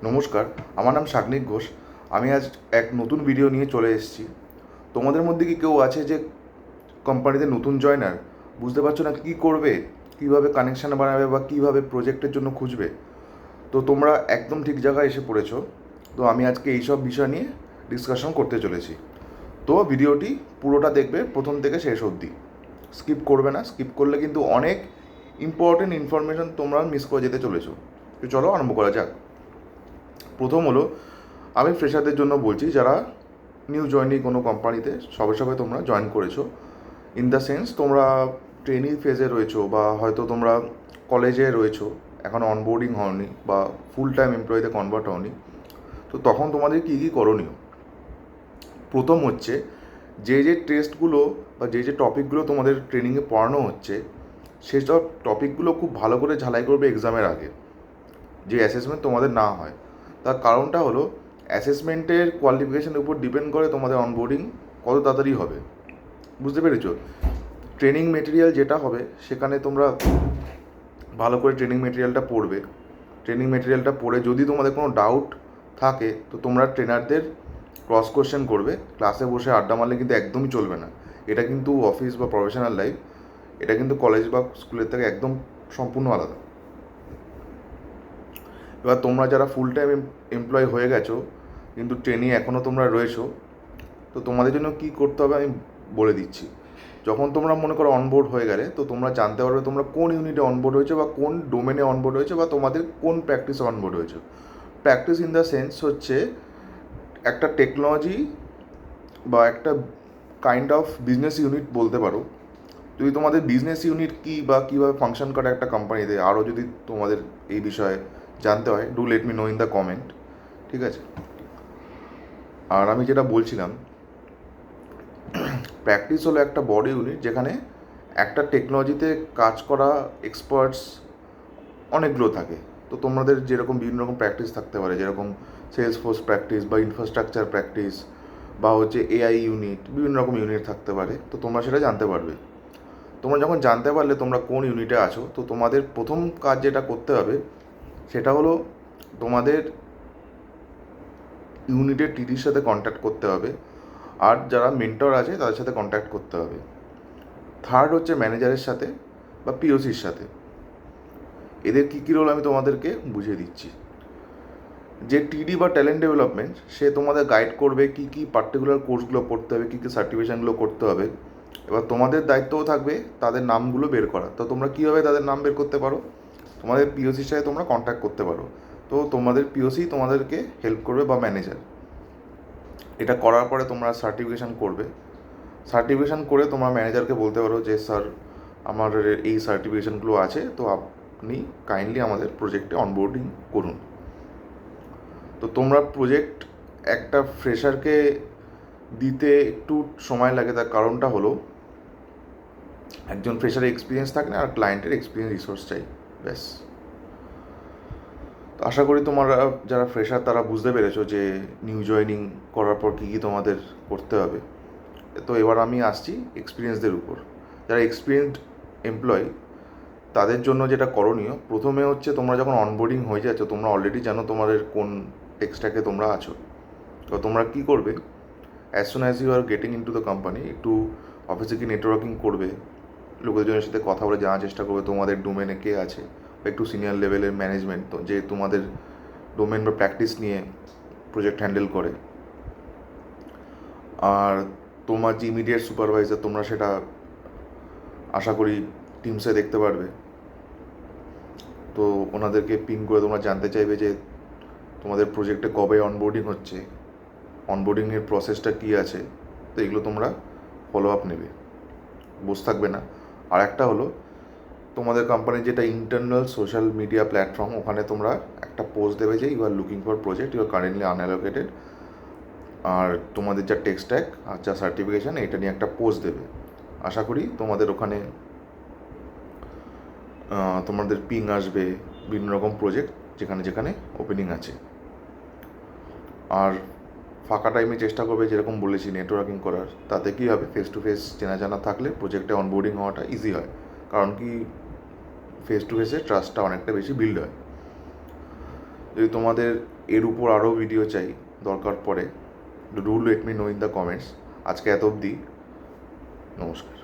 নমস্কার, আমার নাম সাগ্নিক ঘোষ। আমি আজ এক নতুন ভিডিও নিয়ে চলে এসেছি। তোমাদের মধ্যে কি কেউ আছে যে কোম্পানিতে নতুন জয়নার, বুঝতে পারছো না কী করবে, কীভাবে কানেকশান বানাবে বা কীভাবে প্রজেক্টের জন্য খুঁজবে? তো তোমরা একদম ঠিক জায়গায় এসে পড়েছো। তো আমি আজকে এইসব বিষয় নিয়ে ডিসকাশন করতে চলেছি। তো ভিডিওটি পুরোটা দেখবে প্রথম থেকে শেষ অবধি, স্কিপ করবে না। স্কিপ করলে কিন্তু অনেক ইম্পর্টেন্ট ইনফরমেশন তোমরা মিস করে যেতে চলেছো। তো চলো আরম্ভ করা যাক। প্রথম হলো, আমি ফ্রেশারদের জন্য বলছি যারা নিউ জয়েনিং কোনো কোম্পানিতে সবে সবে তোমরা জয়েন করেছো। ইন দ্য সেন্স তোমরা ট্রেনিং ফেজে রয়েছো বা হয়তো তোমরা কলেজে রয়েছো, এখনও অনবোর্ডিং হওনি বা ফুল টাইম এমপ্লয়িতে কনভার্ট হওনি। তো তখন তোমাদের কী কী করণীয়? প্রথম হচ্ছে, যে যে টেস্টগুলো বা যে যে টপিকগুলো তোমাদের ট্রেনিংয়ে পড়ানো হচ্ছে, সেসব টপিকগুলো খুব ভালো করে ঝালাই করবে এক্সামের আগে, যে অ্যাসেসমেন্ট তোমাদের না হয়। তার কারণটা হলো, অ্যাসেসমেন্টের কোয়ালিফিকেশনের উপর ডিপেন্ড করে তোমাদের অনবোর্ডিং কত তাড়াতাড়ি হবে। বুঝতে পেরেছো? ট্রেনিং মেটেরিয়াল যেটা হবে, সেখানে তোমরা ভালো করে ট্রেনিং মেটেরিয়ালটা পড়বে। ট্রেনিং মেটেরিয়ালটা পড়ে যদি তোমাদের কোনো ডাউট থাকে, তো তোমরা ট্রেনারদের ক্রস কোয়েশ্চেন করবে। ক্লাসে বসে আড্ডা মারলে কিন্তু একদমই চলবে না। এটা কিন্তু অফিস বা প্রফেশনাল লাইফ, এটা কিন্তু কলেজ বা স্কুলের থেকে একদম সম্পূর্ণ আলাদা। এবার তোমরা যারা ফুল টাইম এমপ্লয় হয়ে গেছো কিন্তু ট্রেনিং এখনও তোমরা রয়েছো, তো তোমাদের জন্য কী করতে হবে আমি বলে দিচ্ছি। যখন তোমরা মনে করো অনবোর্ড হয়ে গেলে, তো তোমরা জানতে পারবে তোমরা কোন ইউনিটে অনবোর্ড হয়েছে বা কোন ডোমেনে অনবোর্ড হয়েছে বা তোমাদের কোন প্র্যাকটিসে অনবোর্ড হয়েছে। প্র্যাকটিস ইন দ্য সেন্স হচ্ছে একটা টেকনোলজি বা একটা কাইন্ড অফ বিজনেস ইউনিট বলতে পারো। যদি তোমাদের বিজনেস ইউনিট কী বা কীভাবে ফাংশন করে একটা কোম্পানিতে, আরও যদি তোমাদের এই বিষয়ে জানতে হয়, do let me no in the comment. ঠিক আছে? আর আমি যেটা বলছিলাম, প্র্যাকটিস হলো একটা বড় ইউনিট যেখানে একটা টেকনোলজিতে কাজ করা এক্সপার্টস অনেকগুলো থাকে। তো তোমাদের যেরকম বিভিন্ন রকম প্র্যাকটিস থাকতে পারে, যেরকম সেলস ফোর্স প্র্যাকটিস বা ইনফ্রাস্ট্রাকচার প্র্যাকটিস বা হচ্ছে এআই ইউনিট, বিভিন্ন রকম ইউনিট থাকতে পারে। তো তোমরা সেটা জানতে পারবে। তোমরা যখন জানতে পারলে তোমরা কোন ইউনিটে আছো, তো তোমাদের প্রথম কাজ যেটা করতে হবে সেটা হলো তোমাদের ইউনিটের টিডির সাথে কন্ট্যাক্ট করতে হবে, আর যারা মেন্টর আছে তাদের সাথে কন্ট্যাক্ট করতে হবে। থার্ড হচ্ছে ম্যানেজারের সাথে বা পিওসির সাথে। এদের কী কী রোল আমি তোমাদেরকে বুঝিয়ে দিচ্ছি। যে টিডি বা ট্যালেন্ট ডেভেলপমেন্ট, সে তোমাদের গাইড করবে কী কী পার্টিকুলার কোর্সগুলো পড়তে হবে, কী কী সার্টিফিকেশানগুলো করতে হবে। এবার তোমাদের দায়িত্বও থাকবে তাদের নামগুলো বের করা। তো তোমরা কীভাবে তাদের নাম বের করতে পারো? তোমাদের পিওসির সাথে তোমরা কন্ট্যাক্ট করতে পারো। তো তোমাদের পিওসি তোমাদেরকে হেল্প করবে বা ম্যানেজার। এটা করার পরে তোমরা সার্টিফিকেশান করবে। সার্টিফিকেশান করে তোমরা ম্যানেজারকে বলতে পারো যে স্যার, আমার এই সার্টিফিকেশানগুলো আছে, তো আপনি কাইন্ডলি আমাদের প্রজেক্টে অনবোর্ডিং করুন। তো তোমরা প্রজেক্ট একটা ফ্রেশারকে দিতে একটু সময় লাগে। তার কারণটা হলো, একজন ফ্রেশারের এক্সপিরিয়েন্স থাকে না, আর ক্লায়েন্টের এক্সপিরিয়েন্স রিসোর্স চাই, ব্যাস। তো আশা করি তোমরা যারা ফ্রেশার তারা বুঝতে পেরেছো যে নিউ জয়েনিং করার পর কী কী তোমাদের করতে হবে। তো এবার আমি আসছি এক্সপিরিয়েন্সদের উপর। যারা এক্সপিরিয়েন্সড এমপ্লয়ি, তাদের জন্য যেটা করণীয়, প্রথমে হচ্ছে তোমরা যখন অনবোর্ডিং হয়ে যাচ্ছ, তোমরা অলরেডি জানো তোমাদের কোন টেক্সটাকে তোমরা আছো। তো তোমরা কী করবে, as soon as you are getting into the company, একটু অফিসে কি নেটওয়ার্কিং করবে, লোকজনের সাথে কথা বলে জানার চেষ্টা করবে তোমাদের ডোমেনে কে আছে, বা একটু সিনিয়র লেভেলের ম্যানেজমেন্ট তো যে তোমাদের ডোমেন বা প্র্যাকটিস নিয়ে প্রজেক্ট হ্যান্ডেল করে। আর তোমার যে ইমিডিয়েট সুপারভাইজার, তোমরা সেটা আশা করি টিমসে দেখতে পারবে। তো ওনাদেরকে পিন করে তোমরা জানতে চাইবে যে তোমাদের প্রজেক্টে কবে অনবোর্ডিং হচ্ছে, অনবোর্ডিংয়ের প্রসেসটা কী আছে। তো এগুলো তোমরা ফলো আপ নেবে, বসে থাকবে না। আর একটা হলো, তোমাদের কোম্পানির যেটা ইন্টারনাল সোশ্যাল মিডিয়া প্ল্যাটফর্ম, ওখানে তোমরা একটা পোস্ট দেবে যে you are looking for project, you are currently unallocated. আর তোমাদের যা টেক স্ট্যাক আর যা সার্টিফিকেশান, এটা নিয়ে একটা পোস্ট দেবে। আশা করি তোমাদের ওখানে তোমাদের পিং আসবে বিভিন্ন রকম প্রজেক্ট যেখানে যেখানে ওপেনিং আছে। আর ফাঁকা টাইমে চেষ্টা করবে, যেরকম বলেছি, নেটওয়ার্কিং করার। তাতে কী হবে, ফেস টু ফেস চেনা জানা থাকলে প্রজেক্টে অনবোর্ডিং হওয়াটা ইজি হয়। কারণ কি, ফেস টু ফেসে ট্রাস্টটা অনেকটা বেশি বিল্ড হয়। যদি তোমাদের এর উপর আরও ভিডিও চাই দরকার পড়ে, do let me no in the comments. আজকে এত অবধি, নমস্কার।